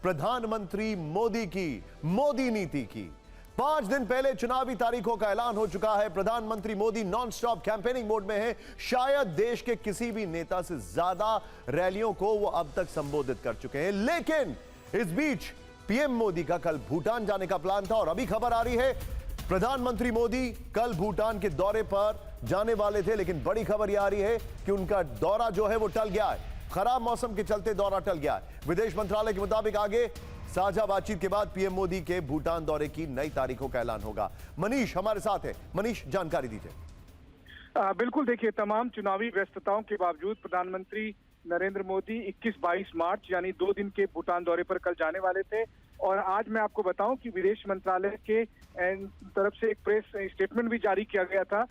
प्रधानमंत्री मोदी की मोदी नीति की। 5 दिन पहले चुनावी तारीखों का ऐलान हो चुका है। प्रधानमंत्री Modi non stop campaigning mode में है। शायद देश के किसी भी नेता से ज्यादा रैलियों को वो अब तक संबोधित कर चुके हैं। लेकिन इस बीच पीएम मोदी का कल भूटान जाने का प्लान था और अभी खबर आ रही है प्रधानमंत्री मोदी कल भूटान के दौरे पर जाने वाले थे, लेकिन बड़ी खबर यह आ रही है कि उनका दौरा जो है वो टल गया है। खराब मौसम के चलते दौरा टल गया है। विदेश मंत्रालय के मुताबिक आगे साझा बातचीत के बाद पीएम मोदी के भूटान दौरे की नई तारीखों का ऐलान होगा। मनीष हमारे साथ है। मनीष, जानकारी दीजिए। बिल्कुल, देखिए, तमाम चुनावी व्यस्तताओं के बावजूद प्रधानमंत्री नरेंद्र मोदी 21-22 मार्च यानी 2 दिन के भूटान दौरे पर कल जाने वाले थे। और आज मैं आपको बताऊं कि विदेश मंत्रालय के तरफ से एक प्रेस स्टेटमेंट भी जारी किया गया था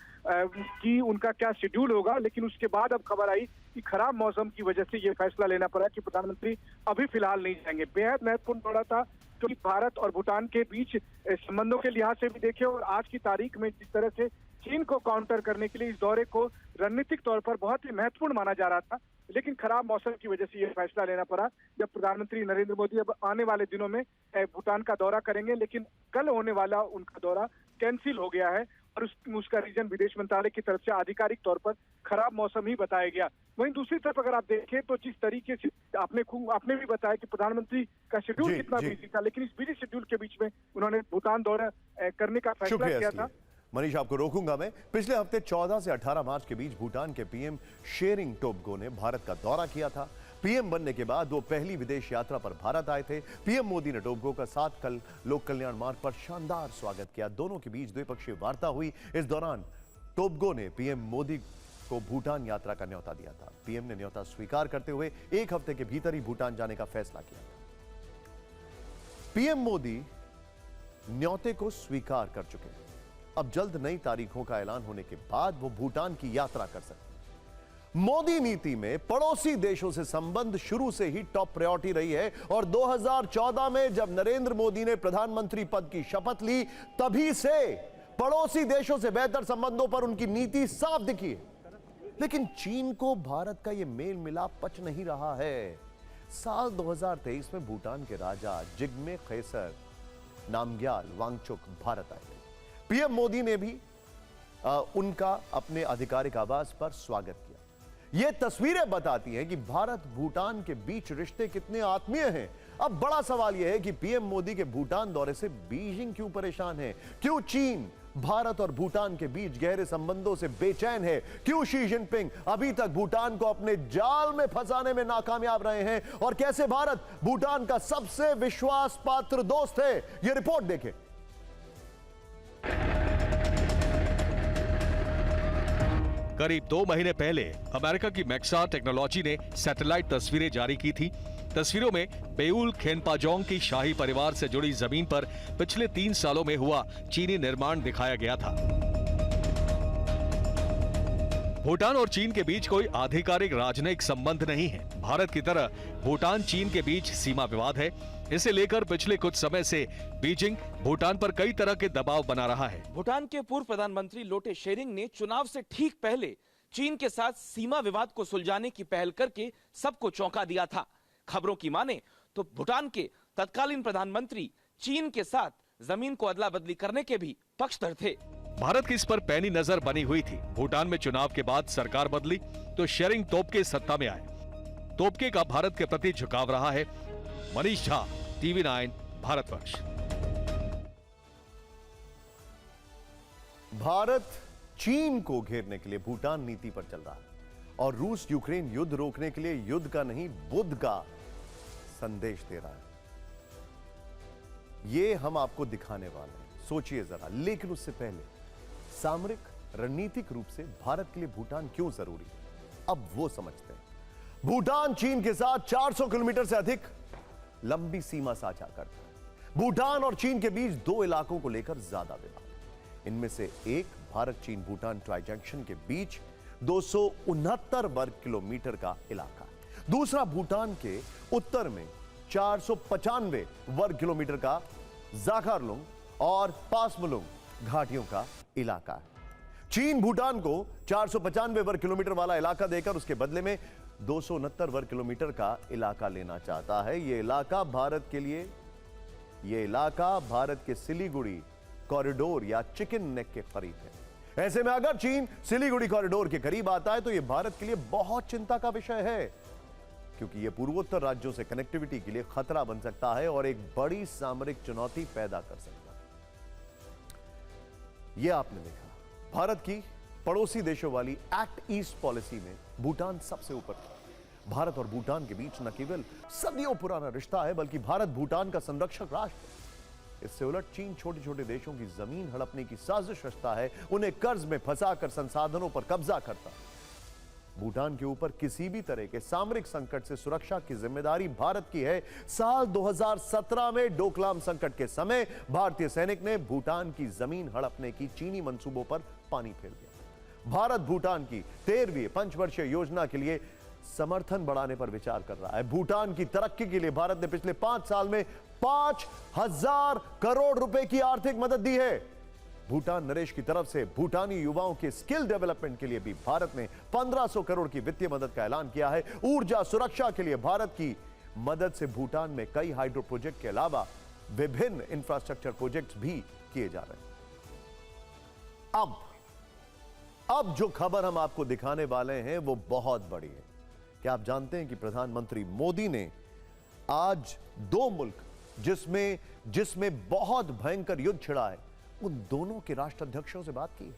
कि उनका क्या शेड्यूल होगा, लेकिन उसके बाद अब खबर आई कि खराब मौसम की वजह से ये फैसला लेना पड़ा कि प्रधानमंत्री अभी फिलहाल नहीं जाएंगे। बेहद महत्वपूर्ण दौरा था क्योंकि भारत और भूटान के बीच संबंधों के लिहाज से भी देखे और आज की तारीख में जिस तरह से चीन को काउंटर करने के लिए इस दौरे को रणनीतिक तौर पर बहुत ही महत्वपूर्ण माना जा रहा था, लेकिन खराब मौसम की वजह से यह फैसला लेना पड़ा। जब प्रधानमंत्री नरेंद्र मोदी अब आने वाले दिनों में भूटान का दौरा करेंगे, लेकिन कल होने वाला उनका दौरा कैंसिल हो गया है और उसका रीजन विदेश मंत्रालय की तरफ से आधिकारिक तौर पर खराब मौसम ही बताया गया। वहीं दूसरी तरफ अगर आप देखें तो जिस तरीके से आपने भी बताया कि प्रधानमंत्री का शेड्यूल कितना बिजी था, लेकिन इस बिजी शेड्यूल के बीच में उन्होंने भूटान दौरा करने का फैसला किया था। मनीष, आपको रोकूंगा मैं। पिछले हफ्ते 14 से 18 मार्च के बीच भूटान के पीएम शेरिंग टोब्गे ने भारत का दौरा किया था। पीएम बनने के बाद वो पहली विदेश यात्रा पर भारत आए थे। पीएम मोदी ने टोब्गे का 7 कल लोक कल्याण मार्ग पर शानदार स्वागत किया। दोनों के बीच द्विपक्षीय वार्ता हुई। इस दौरान टोब्गे ने पीएम मोदी को भूटान यात्रा का न्योता दिया था। पीएम ने न्योता स्वीकार करते हुए 1 हफ्ते के भीतर ही भूटान जाने का फैसला किया था। पीएम मोदी न्योते को स्वीकार कर चुके हैं। अब जल्द नई तारीखों का ऐलान होने के बाद वो भूटान की यात्रा कर सकते हैं। मोदी नीति में पड़ोसी देशों से संबंध शुरू से ही टॉप प्रायोरिटी रही है और 2014 में जब नरेंद्र मोदी ने प्रधानमंत्री पद की शपथ ली, तभी से पड़ोसी देशों से बेहतर संबंधों पर उनकी नीति साफ दिखी है। लेकिन चीन को भारत का यह मेल मिलाप पच नहीं रहा है। साल 2023 में भूटान के राजा जिग्मे खेसर नामग्याल वांगचुक भारत आए। पीएम मोदी ने भी उनका अपने आधिकारिक आवास पर स्वागत किया। यह तस्वीरें बताती हैं कि भारत भूटान के बीच रिश्ते कितने आत्मीय हैं। अब बड़ा सवाल यह है कि पीएम मोदी के भूटान दौरे से बीजिंग क्यों परेशान है? क्यों चीन भारत और भूटान के बीच गहरे संबंधों से बेचैन है? क्यों शी जिनपिंग अभी तक भूटान को अपने जाल में फंसाने में नाकामयाब रहे हैं? और कैसे भारत भूटान का सबसे विश्वास पात्र दोस्त है? यह रिपोर्ट देखें। करीब 2 महीने पहले अमेरिका की मैक्सार टेक्नोलॉजी ने सैटेलाइट तस्वीरें जारी की थी। तस्वीरों में पेउल खेनपाजोंग की शाही परिवार से जुड़ी जमीन पर पिछले 3 सालों में हुआ चीनी निर्माण दिखाया गया था। भूटान और चीन के बीच कोई आधिकारिक राजनयिक संबंध नहीं है। भारत की तरह भूटान चीन के बीच सीमा विवाद है। इसे लेकर पिछले कुछ समय से बीजिंग भूटान पर कई तरह के दबाव बना रहा है। भूटान के पूर्व प्रधानमंत्री लोटे शेरिंग ने चुनाव से ठीक पहले चीन के साथ सीमा विवाद को सुलझाने की पहल करके सबको चौंका दिया था। खबरों की माने तो भूटान के तत्कालीन प्रधानमंत्री चीन के साथ जमीन को अदला बदली करने के भी पक्षधर थे। भारत की इस पर पैनी नजर बनी हुई थी। भूटान में चुनाव के बाद सरकार बदली तो शेरिंग तोब्गे सत्ता में आए। तोब्गे का भारत के प्रति झुकाव रहा है। मनीष झा, TV9 भारतवर्ष। भारत चीन को घेरने के लिए भूटान नीति पर चल रहा है और रूस यूक्रेन युद्ध रोकने के लिए युद्ध का नहीं बुद्ध का संदेश दे रहा है। यह हम आपको दिखाने वाले हैं, सोचिए जरा। लेकिन उससे पहले सामरिक रणनीतिक रूप से भारत के लिए भूटान क्यों जरूरी है, अब वो समझते हैं। भूटान चीन के साथ 400 किलोमीटर से अधिक लंबी सीमा साझा करता है। भूटान और चीन के बीच 2 इलाकों को लेकर ज्यादा विवाद। इनमें से एक भारत चीन भूटान ट्राई जंक्शन के बीच 269 वर्ग किलोमीटर का इलाका है। दूसरा भूटान के उत्तर में 495 वर्ग किलोमीटर का जाखारलुंग और पासमुलुंग घाटियों का इलाका है। चीन भूटान को 495 वर्ग किलोमीटर वाला इलाका देकर उसके बदले में 269 वर्ग किलोमीटर का इलाका लेना चाहता है। यह इलाका भारत के सिलीगुड़ी कॉरिडोर या चिकन नेक के करीब है। ऐसे में अगर चीन सिलीगुड़ी कॉरिडोर के करीब आता है तो यह भारत के लिए बहुत चिंता का विषय है, क्योंकि यह पूर्वोत्तर राज्यों से कनेक्टिविटी के लिए खतरा बन सकता है और एक बड़ी सामरिक चुनौती पैदा कर सकता है। यह आपने देखा, भारत की पड़ोसी देशों वाली एक्ट ईस्ट पॉलिसी में भूटान सबसे ऊपर था। भारत और भूटान के बीच न केवल सदियों पुराना रिश्ता है, बल्कि भारत भूटान का संरक्षक राष्ट्र है। इससे उलट चीन छोटे छोटे देशों की जमीन हड़पने की साजिश रचता है, उन्हें कर्ज में फंसाकर संसाधनों पर कब्जा करता है। भूटान के ऊपर किसी भी तरह के सामरिक संकट से सुरक्षा की जिम्मेदारी भारत की है। साल 2017 में डोकलाम संकट के समय भारतीय सैनिक ने भूटान की जमीन हड़पने की चीनी मंसूबों पर पानी फेर दिया। भारत भूटान की 13वीं पंचवर्षीय योजना के लिए समर्थन बढ़ाने पर विचार कर रहा है। भूटान की तरक्की के लिए भारत ने पिछले 5 साल में 5,000 करोड़ रुपए की आर्थिक मदद दी है। भूटान नरेश की तरफ से भूटानी युवाओं के स्किल डेवलपमेंट के लिए भी भारत ने 1500 करोड़ की वित्तीय मदद का ऐलान किया है। ऊर्जा सुरक्षा के लिए भारत की मदद से भूटान में कई हाइड्रो प्रोजेक्ट के अलावा विभिन्न इंफ्रास्ट्रक्चर प्रोजेक्ट्स भी किए जा रहे हैं। अब जो खबर हम आपको दिखाने वाले हैं वो बहुत बड़ी है। क्या आप जानते हैं कि प्रधानमंत्री मोदी ने आज 2 मुल्क जिसमें बहुत भयंकर युद्ध छिड़ा है, उन दोनों के राष्ट्राध्यक्षों से बात की है।